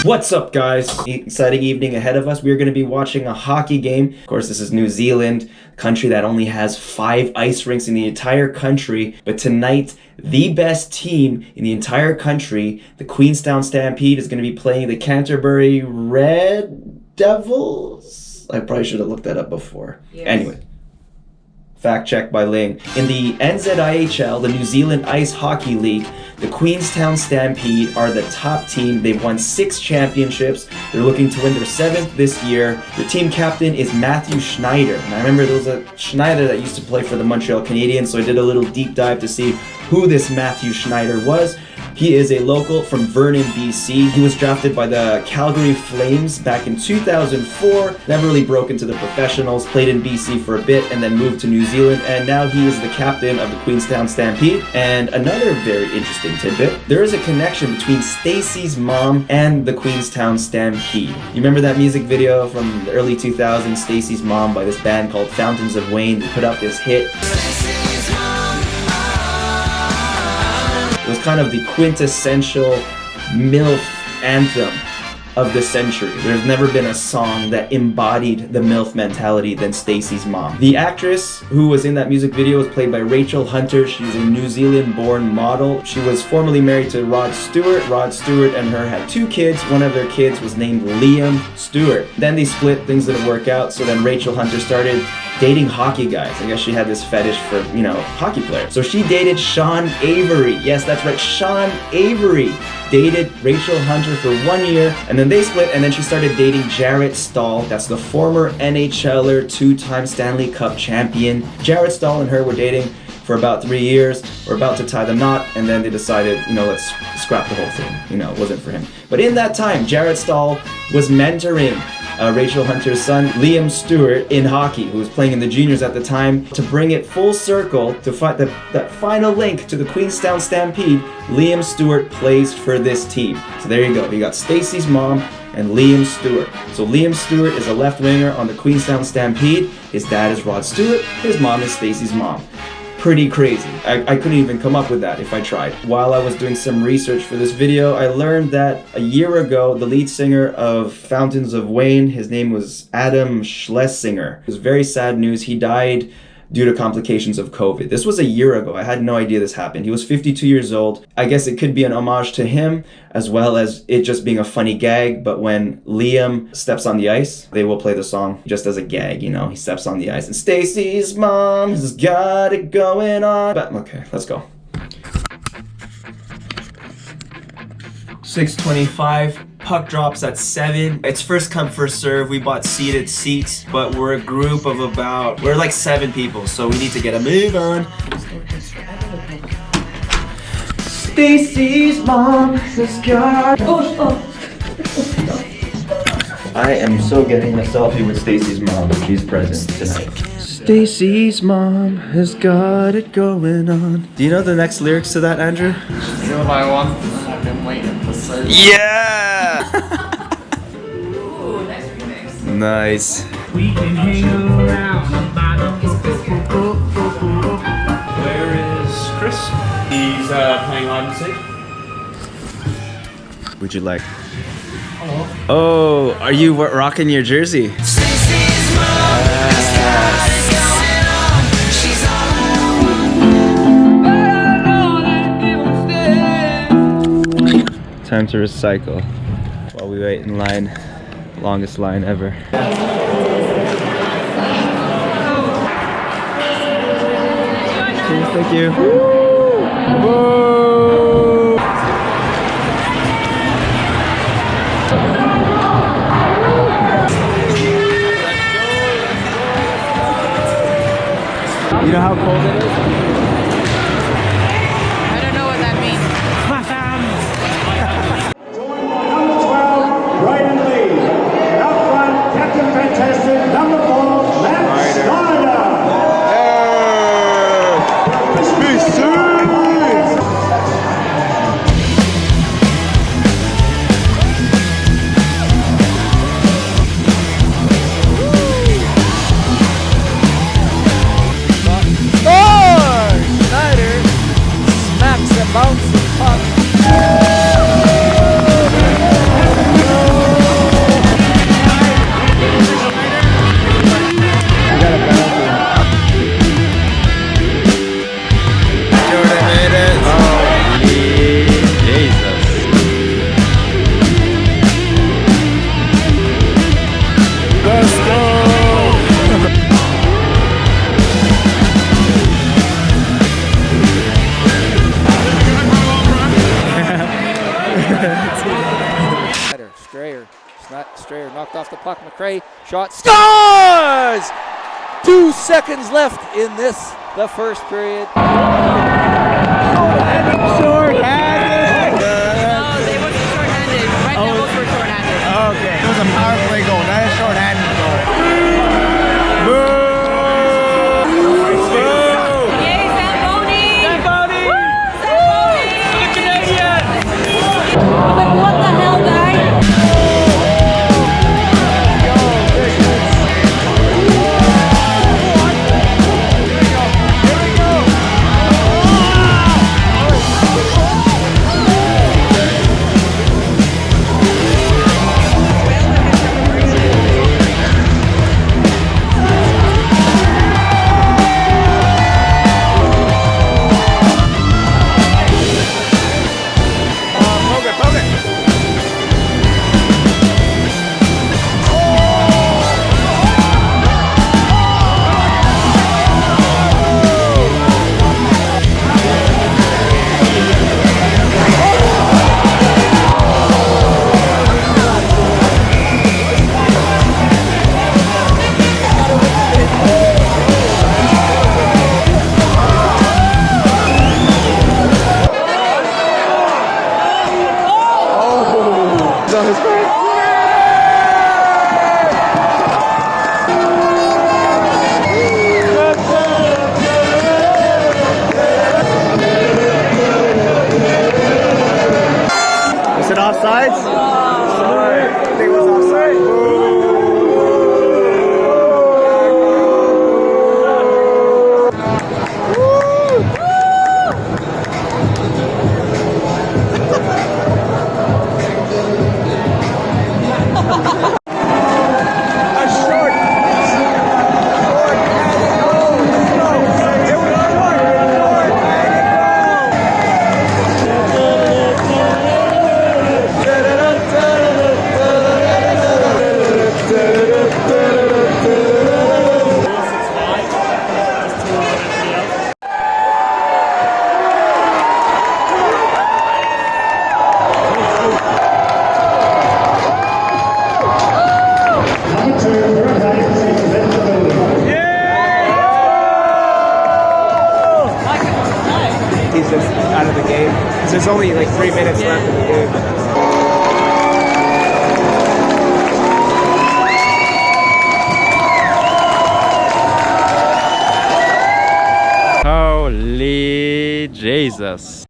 What's up, guys? Exciting evening ahead of us. We are going to be watching a hockey game. Of course, this is New Zealand, a country that only has 5 ice rinks in the entire country. But tonight, the best team in the entire country, the Queenstown Stampede, is going to be playing the Canterbury Red Devils. I probably should have looked that up before. Yes. Anyway. Fact check by Ling. In the NZIHL, the New Zealand Ice Hockey League, the Queenstown Stampede are the top team. They've won 6 championships. They're looking to win their 7th this year. The team captain is Matthew Schneider. And I remember there was a Schneider that used to play for the Montreal Canadiens, so I did a little deep dive to see who this Matthew Schneider was. He is a local from Vernon, BC. He was drafted by the Calgary Flames back in 2004. Never really broke into the professionals, played in BC for a bit, and then moved to New Zealand. And now he is the captain of the Queenstown Stampede. And another very interesting tidbit, there is a connection between Stacey's mom and the Queenstown Stampede. You remember that music video from the early 2000s, Stacey's Mom, by this band called Fountains of Wayne? They put out this hit. It was kind of the quintessential MILF anthem of the century. There's never been a song that embodied the MILF mentality than Stacey's Mom. The actress who was in that music video was played by Rachel Hunter. She's a New Zealand-born model. She was formerly married to Rod Stewart. Rod Stewart and her had 2 kids. One of their kids was named Liam Stewart. Then they split, things didn't work out, so then Rachel Hunter started dating hockey guys. I guess she had this fetish for, you know, hockey players. So she dated Sean Avery. Yes, that's right, Sean Avery dated Rachel Hunter for 1 year, and then they split, and then she started dating Jarrett Stahl. That's the former NHLer, 2-time Stanley Cup champion. Jarrett Stahl and her were dating for about 3 years. We're about to tie the knot, and then they decided, you know, let's scrap the whole thing. You know, it wasn't for him. But in that time, Jarrett Stahl was mentoring Rachel Hunter's son, Liam Stewart, in hockey, who was playing in the juniors at the time. To bring it full circle, to find that final link to the Queenstown Stampede, Liam Stewart plays for this team. So there you go. You got Stacey's mom and Liam Stewart. So Liam Stewart is a left winger on the Queenstown Stampede. His dad is Rod Stewart. His mom is Stacey's mom. Pretty crazy. I couldn't even come up with that if I tried. While I was doing some research for this video, I learned that a year ago, the lead singer of Fountains of Wayne, his name was Adam Schlesinger. It was very sad news. He died due to complications of COVID. This was a year ago. I had no idea this happened. He was 52 years old. I guess it could be an homage to him, as well as it just being a funny gag. But when Liam steps on the ice, they will play the song just as a gag, you know. He steps on the ice and Stacey's mom has got it going on. But okay, let's go. 6:25. Puck drops at 7. It's first come, first serve. We bought seated seats, but we're a group of we're like 7 people, so we need to get a move on. Stacey's mom has got... I am so getting a selfie with Stacey's mom when she's present tonight. Stacey's mom has got it going on. Do you know the next lyrics to that, Andrew? Do what I want. I've been waiting for so long. Yeah! Ooh, nice remix. Nice. We can hang around about Where is Chris? He's playing hide and seek. Would you like? Oh, are you rocking your jersey? Time to recycle while we wait in line. Longest line ever. Cheers, thank you. Woo! You know how cold it is? I don't know what that means. Right in lead. Out front, Captain Fantastic, number 4, Matt Schneider. Score! Strayer knocked off the puck. McRae shot, scores! 2 seconds left in the first period. Short-handed. No, they wasn't short-handed. Red Devils were short-handed. Okay. It was a power play goal, not a short-handed goal. Boo! Yay, Zamboni! Stampede! Zamboni! For the Canadiens! But what the hell, guy? Is it offsides? Sorry. I think it was offside. He's just out of the game. There's only like 3 minutes left in the game. Holy Jesus.